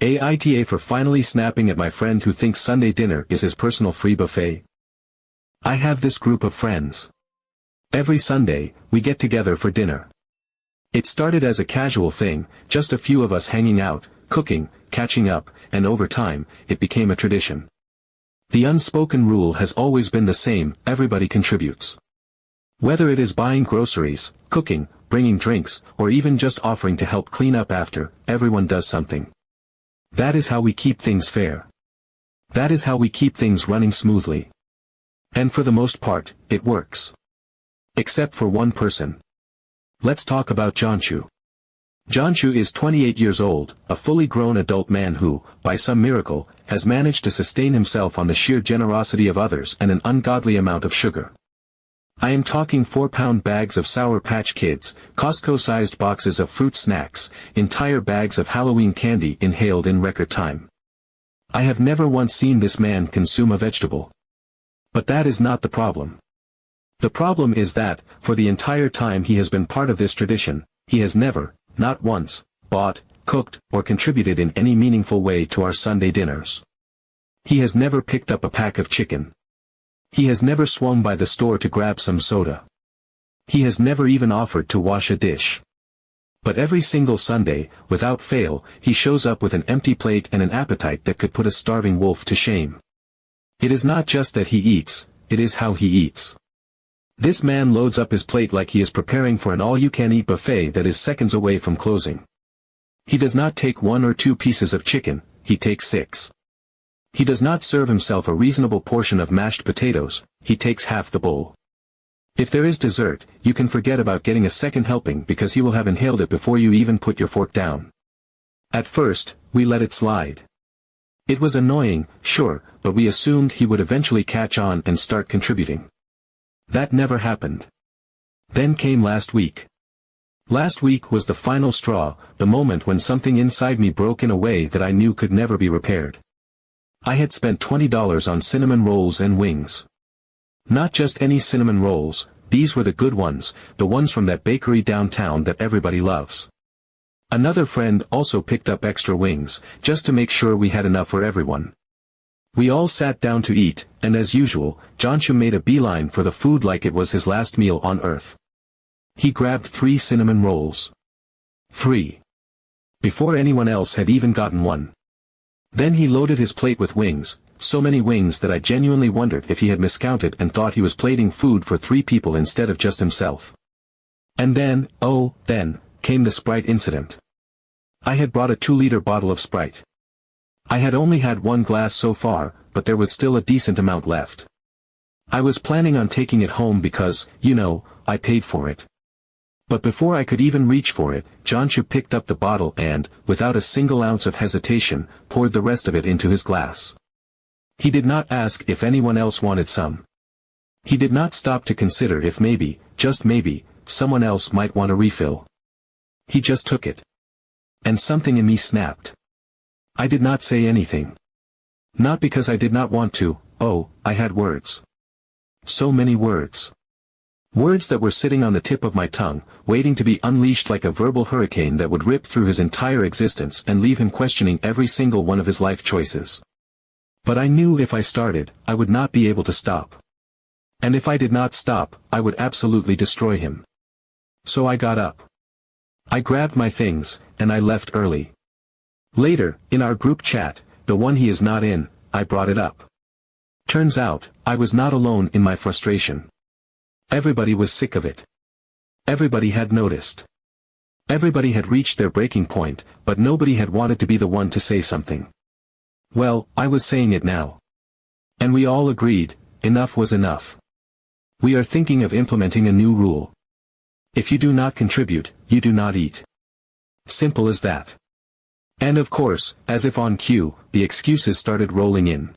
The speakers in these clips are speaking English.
AITA for finally snapping at my friend who thinks Sunday dinner is his personal free buffet. I have this group of friends. Every Sunday, we get together for dinner. It started as a casual thing, just a few of us hanging out, cooking, catching up, and over time, it became a tradition. The unspoken rule has always been the same: everybody contributes. Whether it is buying groceries, cooking, bringing drinks, or even just offering to help clean up after, everyone does something. That is how we keep things fair. That is how we keep things running smoothly. And for the most part, it works. Except for one person. Let's talk about Johnshu. Johnshu is 28 years old, a fully grown adult man who, by some miracle, has managed to sustain himself on the sheer generosity of others and an ungodly amount of sugar. I am talking 4-pound bags of Sour Patch Kids, Costco-sized boxes of fruit snacks, entire bags of Halloween candy inhaled in record time. I have never once seen this man consume a vegetable. But that is not the problem. The problem is that, for the entire time he has been part of this tradition, he has never, not once, bought, cooked, or contributed in any meaningful way to our Sunday dinners. He has never picked up a pack of chicken. He has never swung by the store to grab some soda. He has never even offered to wash a dish. But every single Sunday, without fail, he shows up with an empty plate and an appetite that could put a starving wolf to shame. It is not just that he eats, it is how he eats. This man loads up his plate like he is preparing for an all-you-can-eat buffet that is seconds away from closing. He does not take 1 or 2 pieces of chicken, he takes 6. He does not serve himself a reasonable portion of mashed potatoes, he takes half the bowl. If there is dessert, you can forget about getting a second helping because he will have inhaled it before you even put your fork down. At first, we let it slide. It was annoying, sure, but we assumed he would eventually catch on and start contributing. That never happened. Then came last week. Last week was the final straw, the moment when something inside me broke in a way that I knew could never be repaired. I had spent $20 on cinnamon rolls and wings. Not just any cinnamon rolls, these were the good ones, the ones from that bakery downtown that everybody loves. Another friend also picked up extra wings, just to make sure we had enough for everyone. We all sat down to eat, and as usual, Johnshu made a beeline for the food like it was his last meal on earth. He grabbed 3 cinnamon rolls. 3. Before anyone else had even gotten one. Then he loaded his plate with wings, so many wings that I genuinely wondered if he had miscounted and thought he was plating food for 3 people instead of just himself. And then, oh, then, came the Sprite incident. I had brought a 2-liter bottle of Sprite. I had only had 1 glass so far, but there was still a decent amount left. I was planning on taking it home because, you know, I paid for it. But before I could even reach for it, Johnshu picked up the bottle and, without a single ounce of hesitation, poured the rest of it into his glass. He did not ask if anyone else wanted some. He did not stop to consider if maybe, just maybe, someone else might want a refill. He just took it. And something in me snapped. I did not say anything. Not because I did not want to, oh, I had words. So many words. Words that were sitting on the tip of my tongue, waiting to be unleashed like a verbal hurricane that would rip through his entire existence and leave him questioning every single one of his life choices. But I knew if I started, I would not be able to stop. And if I did not stop, I would absolutely destroy him. So I got up. I grabbed my things, and I left early. Later, in our group chat, the one he is not in, I brought it up. Turns out, I was not alone in my frustration. Everybody was sick of it. Everybody had noticed. Everybody had reached their breaking point, but nobody had wanted to be the one to say something. Well, I was saying it now. And we all agreed, enough was enough. We are thinking of implementing a new rule. If you do not contribute, you do not eat. Simple as that. And of course, as if on cue, the excuses started rolling in.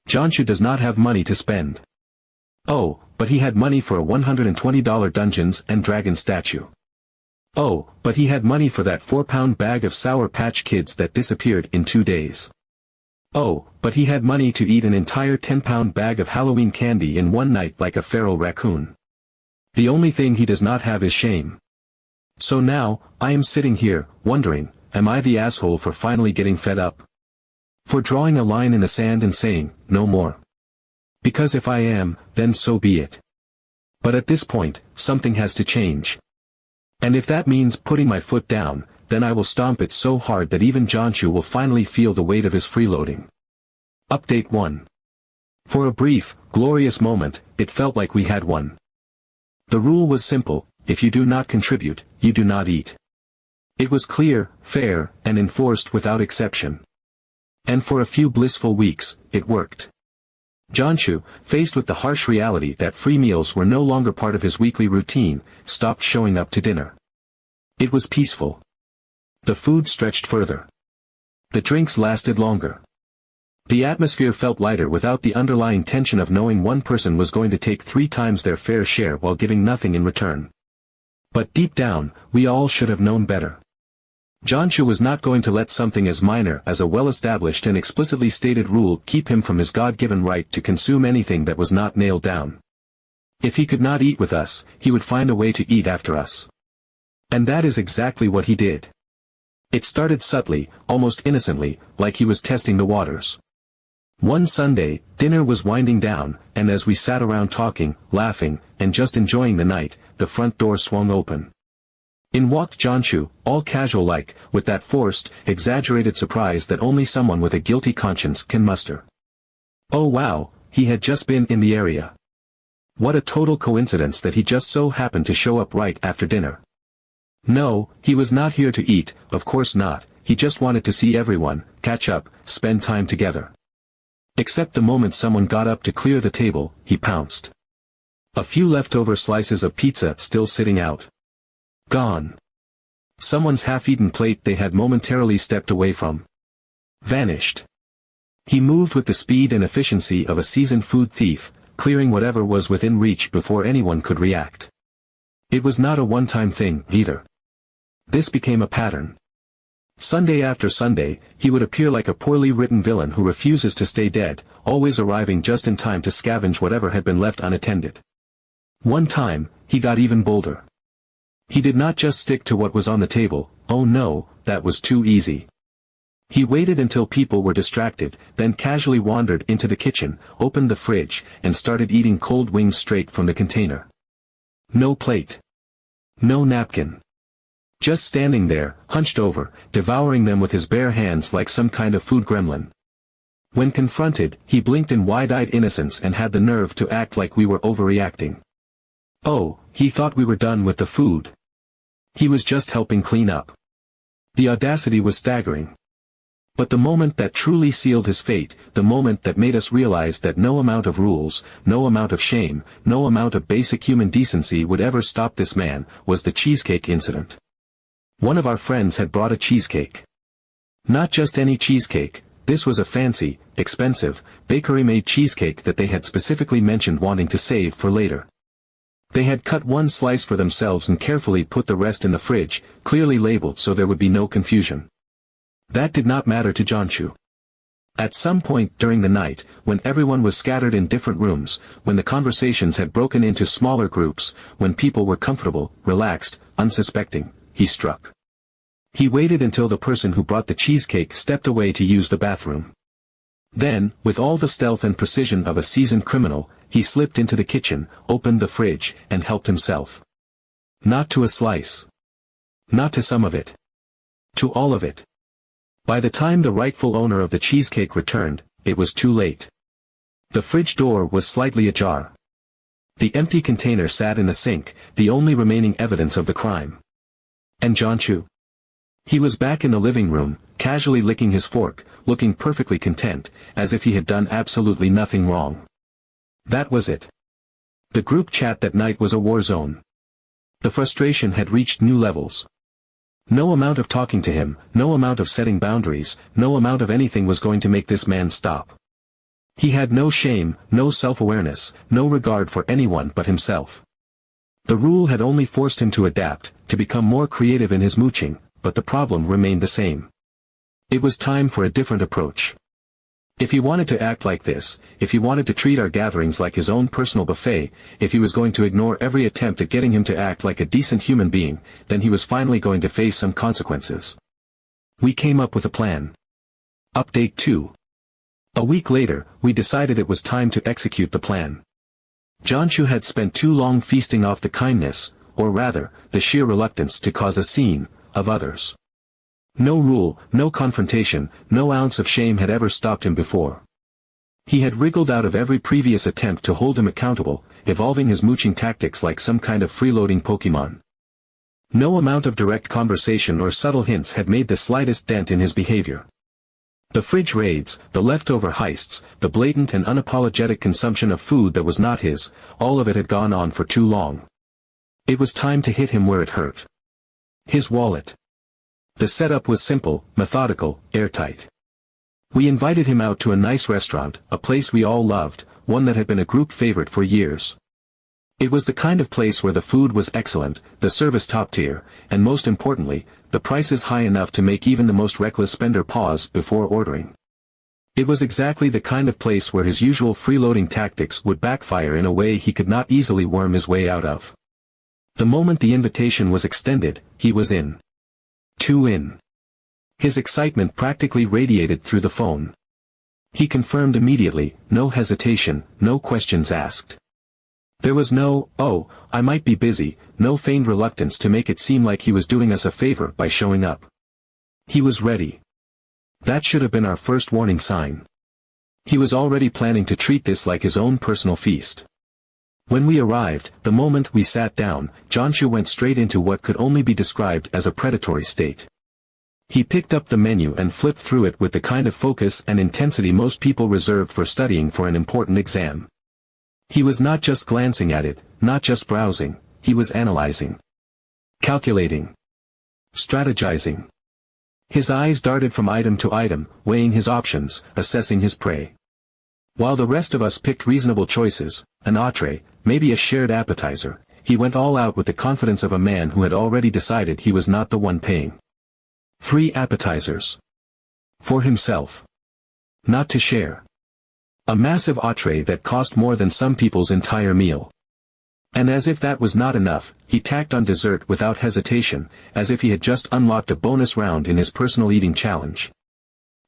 Johnshu does not have money to spend. Oh, but he had money for a $120 Dungeons and Dragons statue. Oh, but he had money for that 4-pound bag of Sour Patch Kids that disappeared in 2 days. Oh, but he had money to eat an entire 10-pound bag of Halloween candy in one night like a feral raccoon. The only thing he does not have is shame. So now, I am sitting here, wondering, am I the asshole for finally getting fed up? For drawing a line in the sand and saying, no more? Because if I am, then so be it. But at this point, something has to change. And if that means putting my foot down, then I will stomp it so hard that even Jonshu will finally feel the weight of his freeloading. Update 1. For a brief, glorious moment, it felt like we had won. The rule was simple: if you do not contribute, you do not eat. It was clear, fair, and enforced without exception. And for a few blissful weeks, it worked. Jonshu, faced with the harsh reality that free meals were no longer part of his weekly routine, stopped showing up to dinner. It was peaceful. The food stretched further. The drinks lasted longer. The atmosphere felt lighter without the underlying tension of knowing one person was going to take 3 times their fair share while giving nothing in return. But deep down, we all should have known better. Jonshu was not going to let something as minor as a well-established and explicitly stated rule keep him from his God-given right to consume anything that was not nailed down. If he could not eat with us, he would find a way to eat after us. And that is exactly what he did. It started subtly, almost innocently, like he was testing the waters. One Sunday, dinner was winding down, and as we sat around talking, laughing, and just enjoying the night, the front door swung open. In walked Jonshu, all casual-like, with that forced, exaggerated surprise that only someone with a guilty conscience can muster. Oh wow, he had just been in the area. What a total coincidence that he just so happened to show up right after dinner. No, he was not here to eat, of course not, he just wanted to see everyone, catch up, spend time together. Except the moment someone got up to clear the table, he pounced. A few leftover slices of pizza still sitting out. Gone. Someone's half-eaten plate they had momentarily stepped away from. Vanished. He moved with the speed and efficiency of a seasoned food thief, clearing whatever was within reach before anyone could react. It was not a one-time thing, either. This became a pattern. Sunday after Sunday, he would appear like a poorly written villain who refuses to stay dead, always arriving just in time to scavenge whatever had been left unattended. One time, he got even bolder. He did not just stick to what was on the table, oh no, that was too easy. He waited until people were distracted, then casually wandered into the kitchen, opened the fridge, and started eating cold wings straight from the container. No plate. No napkin. Just standing there, hunched over, devouring them with his bare hands like some kind of food gremlin. When confronted, he blinked in wide-eyed innocence and had the nerve to act like we were overreacting. Oh, he thought we were done with the food. He was just helping clean up. The audacity was staggering. But the moment that truly sealed his fate, the moment that made us realize that no amount of rules, no amount of shame, no amount of basic human decency would ever stop this man, was the cheesecake incident. One of our friends had brought a cheesecake. Not just any cheesecake, this was a fancy, expensive, bakery-made cheesecake that they had specifically mentioned wanting to save for later. They had cut one slice for themselves and carefully put the rest in the fridge, clearly labeled so there would be no confusion. That did not matter to Jonshu. At some point during the night, when everyone was scattered in different rooms, when the conversations had broken into smaller groups, when people were comfortable, relaxed, unsuspecting, he struck. He waited until the person who brought the cheesecake stepped away to use the bathroom. Then, with all the stealth and precision of a seasoned criminal, he slipped into the kitchen, opened the fridge, and helped himself. Not to a slice. Not to some of it. To all of it. By the time the rightful owner of the cheesecake returned, it was too late. The fridge door was slightly ajar. The empty container sat in the sink, the only remaining evidence of the crime. And Jonshu? He was back in the living room, casually licking his fork, looking perfectly content, as if he had done absolutely nothing wrong. That was it. The group chat that night was a war zone. The frustration had reached new levels. No amount of talking to him, no amount of setting boundaries, no amount of anything was going to make this man stop. He had no shame, no self-awareness, no regard for anyone but himself. The rule had only forced him to adapt, to become more creative in his mooching, but the problem remained the same. It was time for a different approach. If he wanted to act like this, if he wanted to treat our gatherings like his own personal buffet, if he was going to ignore every attempt at getting him to act like a decent human being, then he was finally going to face some consequences. We came up with a plan. Update 2. A week later, we decided it was time to execute the plan. Jianshu had spent too long feasting off the kindness, or rather, the sheer reluctance to cause a scene, of others. No rule, no confrontation, no ounce of shame had ever stopped him before. He had wriggled out of every previous attempt to hold him accountable, evolving his mooching tactics like some kind of freeloading Pokemon. No amount of direct conversation or subtle hints had made the slightest dent in his behavior. The fridge raids, the leftover heists, the blatant and unapologetic consumption of food that was not his, all of it had gone on for too long. It was time to hit him where it hurt. His wallet. The setup was simple, methodical, airtight. We invited him out to a nice restaurant, a place we all loved, one that had been a group favorite for years. It was the kind of place where the food was excellent, the service top tier, and most importantly, the prices high enough to make even the most reckless spender pause before ordering. It was exactly the kind of place where his usual freeloading tactics would backfire in a way he could not easily worm his way out of. The moment the invitation was extended, he was in. 2 in. His excitement practically radiated through the phone. He confirmed immediately, no hesitation, no questions asked. There was no, "Oh, I might be busy," no feigned reluctance to make it seem like he was doing us a favor by showing up. He was ready. That should have been our first warning sign. He was already planning to treat this like his own personal feast. When we arrived, the moment we sat down, Jianshu went straight into what could only be described as a predatory state. He picked up the menu and flipped through it with the kind of focus and intensity most people reserve for studying for an important exam. He was not just glancing at it, not just browsing, he was analyzing. Calculating. Strategizing. His eyes darted from item to item, weighing his options, assessing his prey. While the rest of us picked reasonable choices, an entree, maybe a shared appetizer, he went all out with the confidence of a man who had already decided he was not the one paying. 3 appetizers. For himself. Not to share. A massive entree that cost more than some people's entire meal. And as if that was not enough, he tacked on dessert without hesitation, as if he had just unlocked a bonus round in his personal eating challenge.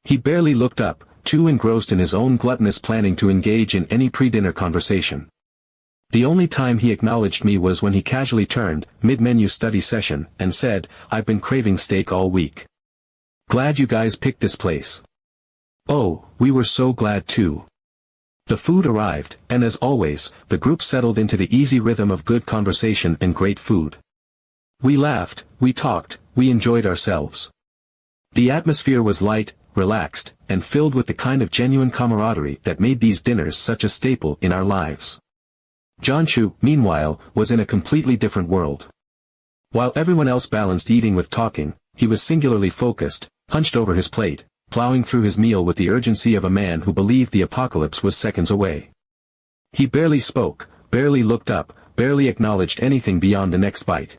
He barely looked up, too engrossed in his own gluttonous planning to engage in any pre-dinner conversation. The only time he acknowledged me was when he casually turned, mid-menu study session, and said, "I've been craving steak all week. Glad you guys picked this place." Oh, we were so glad too. The food arrived, and as always, the group settled into the easy rhythm of good conversation and great food. We laughed, we talked, we enjoyed ourselves. The atmosphere was light, relaxed, and filled with the kind of genuine camaraderie that made these dinners such a staple in our lives. Jianshu, meanwhile, was in a completely different world. While everyone else balanced eating with talking, he was singularly focused, hunched over his plate, plowing through his meal with the urgency of a man who believed the apocalypse was seconds away. He barely spoke, barely looked up, barely acknowledged anything beyond the next bite.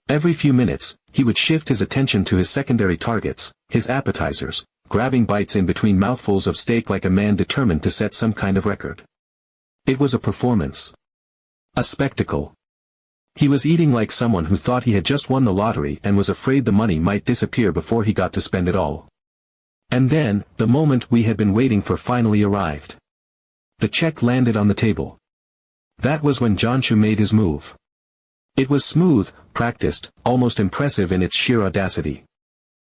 Every few minutes, he would shift his attention to his secondary targets, his appetizers, grabbing bites in between mouthfuls of steak like a man determined to set some kind of record. It was a performance. A spectacle. He was eating like someone who thought he had just won the lottery and was afraid the money might disappear before he got to spend it all. And then, the moment we had been waiting for finally arrived. The check landed on the table. That was when Jianshu made his move. It was smooth, practiced, almost impressive in its sheer audacity.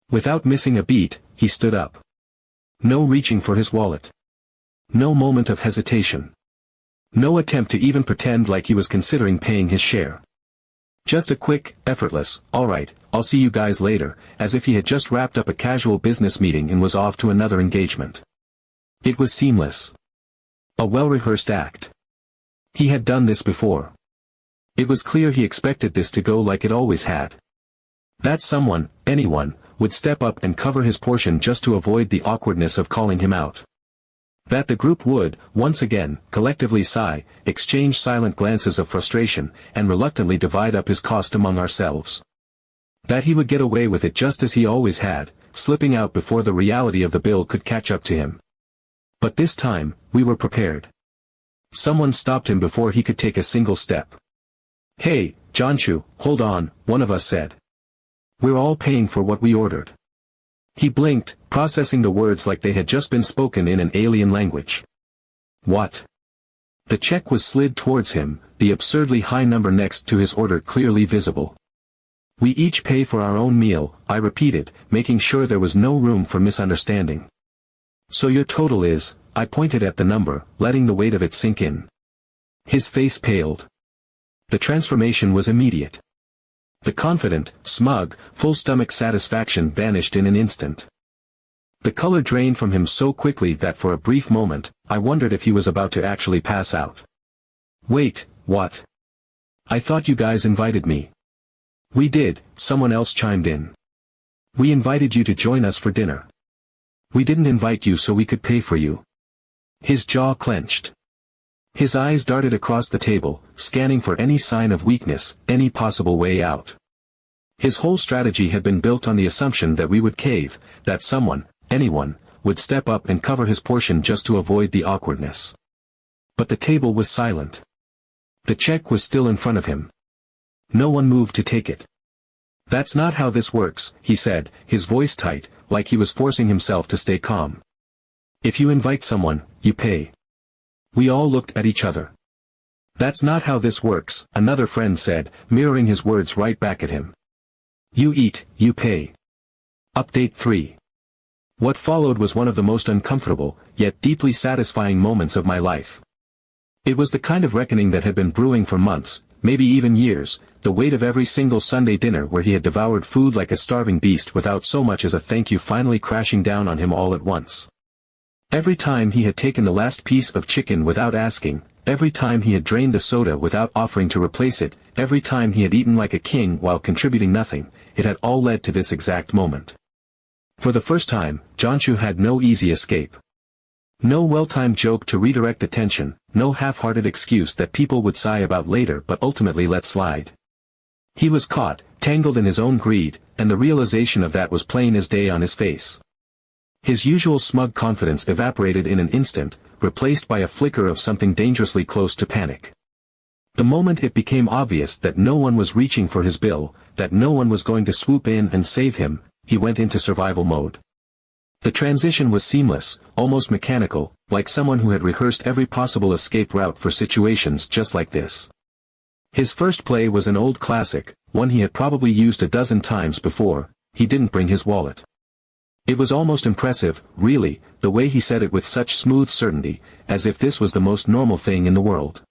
Without missing a beat, he stood up. No reaching for his wallet. No moment of hesitation. No attempt to even pretend like he was considering paying his share. Just a quick, effortless, "All right, I'll see you guys later," as if he had just wrapped up a casual business meeting and was off to another engagement. It was seamless. A well-rehearsed act. He had done this before. It was clear he expected this to go like it always had. That someone, anyone, would step up and cover his portion just to avoid the awkwardness of calling him out. That the group would, once again, collectively sigh, exchange silent glances of frustration, and reluctantly divide up his cost among ourselves. That he would get away with it just as he always had, slipping out before the reality of the bill could catch up to him. But this time, we were prepared. Someone stopped him before he could take a single step. "Hey, Jianshu, hold on," one of us said. "We're all paying for what we ordered." He blinked, processing the words like they had just been spoken in an alien language. What? The check was slid towards him, the absurdly high number next to his order clearly visible. We each pay for our own meal, I repeated, making sure there was no room for misunderstanding. So your total is, I pointed at the number, letting the weight of it sink in. His face paled. The transformation was immediate. The confident, smug, full-stomach satisfaction vanished in an instant. The color drained from him so quickly that for a brief moment, I wondered if he was about to actually pass out. Wait, what? I thought you guys invited me. We did, someone else chimed in. We invited you to join us for dinner. We didn't invite you so we could pay for you. His jaw clenched. His eyes darted across the table, scanning for any sign of weakness, any possible way out. His whole strategy had been built on the assumption that we would cave, that someone, anyone, would step up and cover his portion just to avoid the awkwardness. But the table was silent. The check was still in front of him. No one moved to take it. That's not how this works, he said, his voice tight, like he was forcing himself to stay calm. If you invite someone, you pay. We all looked at each other. That's not how this works, another friend said, mirroring his words right back at him. You eat, you pay. Update 3. What followed was one of the most uncomfortable, yet deeply satisfying moments of my life. It was the kind of reckoning that had been brewing for months, maybe even years, the weight of every single Sunday dinner where he had devoured food like a starving beast without so much as a thank you finally crashing down on him all at once. Every time he had taken the last piece of chicken without asking, every time he had drained the soda without offering to replace it, every time he had eaten like a king while contributing nothing, it had all led to this exact moment. For the first time, Jonshu had no easy escape. No well-timed joke to redirect attention, no half-hearted excuse that people would sigh about later but ultimately let slide. He was caught, tangled in his own greed, and the realization of that was plain as day on his face. His usual smug confidence evaporated in an instant, replaced by a flicker of something dangerously close to panic. The moment it became obvious that no one was reaching for his bill, that no one was going to swoop in and save him, he went into survival mode. The transition was seamless, almost mechanical, like someone who had rehearsed every possible escape route for situations just like this. His first play was an old classic, one he had probably used a dozen times before. He didn't bring his wallet. It was almost impressive, really, the way he said it with such smooth certainty, as if this was the most normal thing in the world.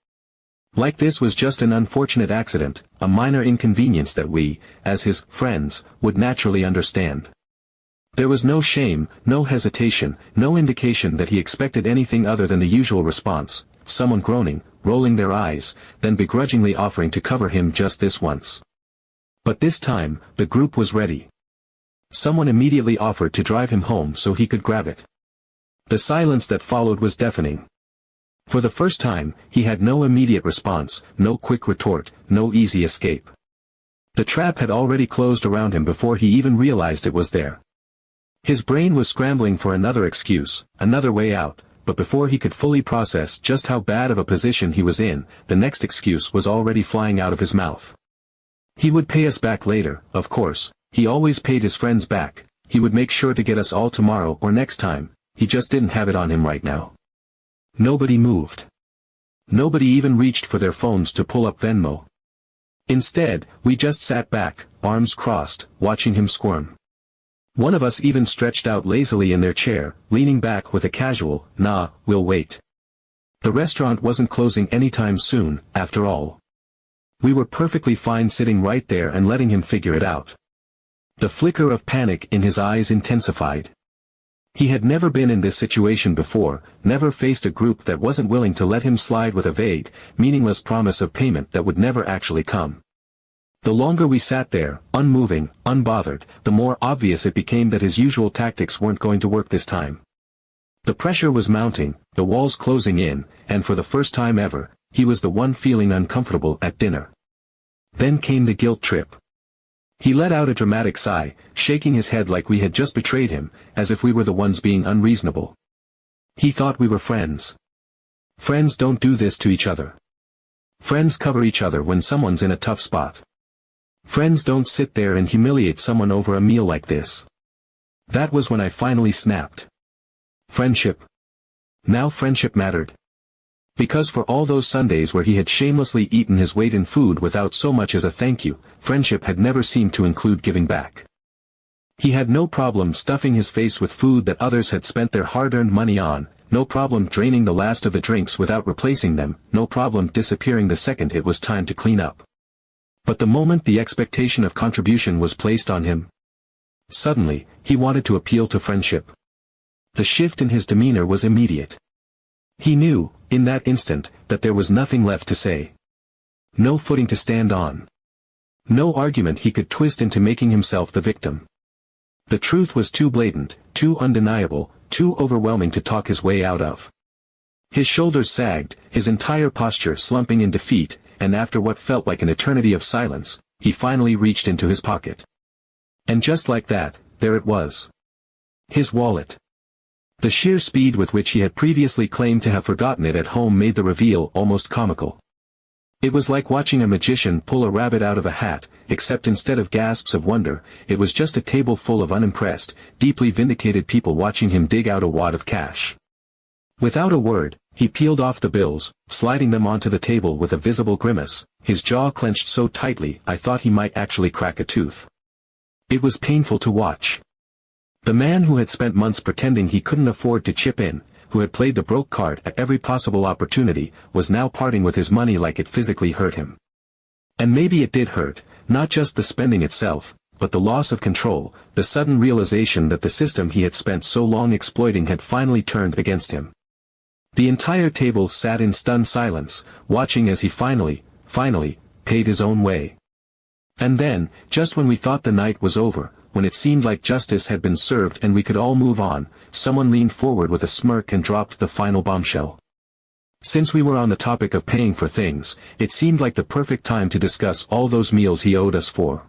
Like this was just an unfortunate accident, a minor inconvenience that we, as his friends, would naturally understand. There was no shame, no hesitation, no indication that he expected anything other than the usual response, someone groaning, rolling their eyes, then begrudgingly offering to cover him just this once. But this time, the group was ready. Someone immediately offered to drive him home so he could grab it. The silence that followed was deafening. For the first time, he had no immediate response, no quick retort, no easy escape. The trap had already closed around him before he even realized it was there. His brain was scrambling for another excuse, another way out, but before he could fully process just how bad of a position he was in, the next excuse was already flying out of his mouth. He would pay us back later, of course, he always paid his friends back, he would make sure to get us all tomorrow or next time, he just didn't have it on him right now. Nobody moved. Nobody even reached for their phones to pull up Venmo. Instead, we just sat back, arms crossed, watching him squirm. One of us even stretched out lazily in their chair, leaning back with a casual, "Nah, we'll wait." The restaurant wasn't closing anytime soon, after all. We were perfectly fine sitting right there and letting him figure it out. The flicker of panic in his eyes intensified. He had never been in this situation before, never faced a group that wasn't willing to let him slide with a vague, meaningless promise of payment that would never actually come. The longer we sat there, unmoving, unbothered, the more obvious it became that his usual tactics weren't going to work this time. The pressure was mounting, the walls closing in, and for the first time ever, he was the one feeling uncomfortable at dinner. Then came the guilt trip. He let out a dramatic sigh, shaking his head like we had just betrayed him, as if we were the ones being unreasonable. He thought we were friends. Friends don't do this to each other. Friends cover each other when someone's in a tough spot. Friends don't sit there and humiliate someone over a meal like this. That was when I finally snapped. Friendship. Now friendship mattered. Because for all those Sundays where he had shamelessly eaten his weight in food without so much as a thank you, friendship had never seemed to include giving back. He had no problem stuffing his face with food that others had spent their hard-earned money on, no problem draining the last of the drinks without replacing them, no problem disappearing the second it was time to clean up. But the moment the expectation of contribution was placed on him, suddenly, he wanted to appeal to friendship. The shift in his demeanor was immediate. He knew, in that instant, that there was nothing left to say. No footing to stand on. No argument he could twist into making himself the victim. The truth was too blatant, too undeniable, too overwhelming to talk his way out of. His shoulders sagged, his entire posture slumping in defeat, and after what felt like an eternity of silence, he finally reached into his pocket. And just like that, there it was. His wallet. The sheer speed with which he had previously claimed to have forgotten it at home made the reveal almost comical. It was like watching a magician pull a rabbit out of a hat, except instead of gasps of wonder, it was just a table full of unimpressed, deeply vindicated people watching him dig out a wad of cash. Without a word, he peeled off the bills, sliding them onto the table with a visible grimace, his jaw clenched so tightly I thought he might actually crack a tooth. It was painful to watch. The man who had spent months pretending he couldn't afford to chip in, who had played the broke card at every possible opportunity, was now parting with his money like it physically hurt him. And maybe it did hurt, not just the spending itself, but the loss of control, the sudden realization that the system he had spent so long exploiting had finally turned against him. The entire table sat in stunned silence, watching as he finally, paid his own way. And then, just when we thought the night was over, when it seemed like justice had been served and we could all move on, someone leaned forward with a smirk and dropped the final bombshell. Since we were on the topic of paying for things, it seemed like the perfect time to discuss all those meals he owed us for.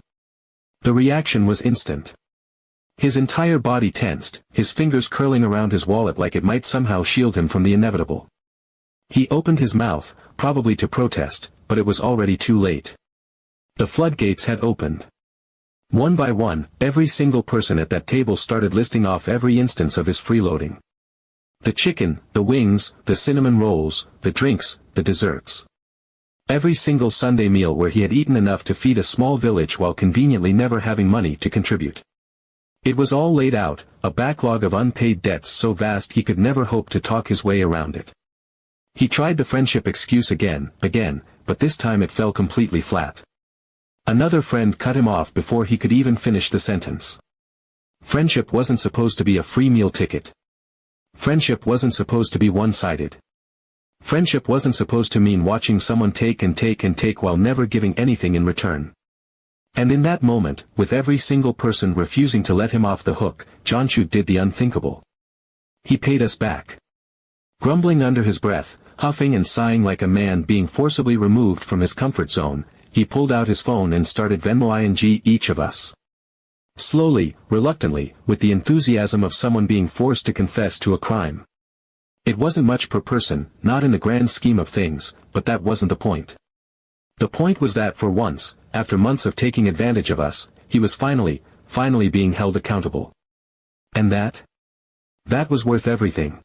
The reaction was instant. His entire body tensed, his fingers curling around his wallet like it might somehow shield him from the inevitable. He opened his mouth, probably to protest, but it was already too late. The floodgates had opened. One by one, every single person at that table started listing off every instance of his freeloading. The chicken, the wings, the cinnamon rolls, the drinks, the desserts. Every single Sunday meal where he had eaten enough to feed a small village while conveniently never having money to contribute. It was all laid out, a backlog of unpaid debts so vast he could never hope to talk his way around it. He tried the friendship excuse again, but this time it fell completely flat. Another friend cut him off before he could even finish the sentence. Friendship wasn't supposed to be a free meal ticket. Friendship wasn't supposed to be one-sided. Friendship wasn't supposed to mean watching someone take and take and take while never giving anything in return. And in that moment, with every single person refusing to let him off the hook, Johnshu did the unthinkable. He paid us back. Grumbling under his breath, huffing and sighing like a man being forcibly removed from his comfort zone, he pulled out his phone and started Venmoing each of us. Slowly, reluctantly, with the enthusiasm of someone being forced to confess to a crime. It wasn't much per person, not in the grand scheme of things, but that wasn't the point. The point was that for once, after months of taking advantage of us, he was finally being held accountable. And that was worth everything.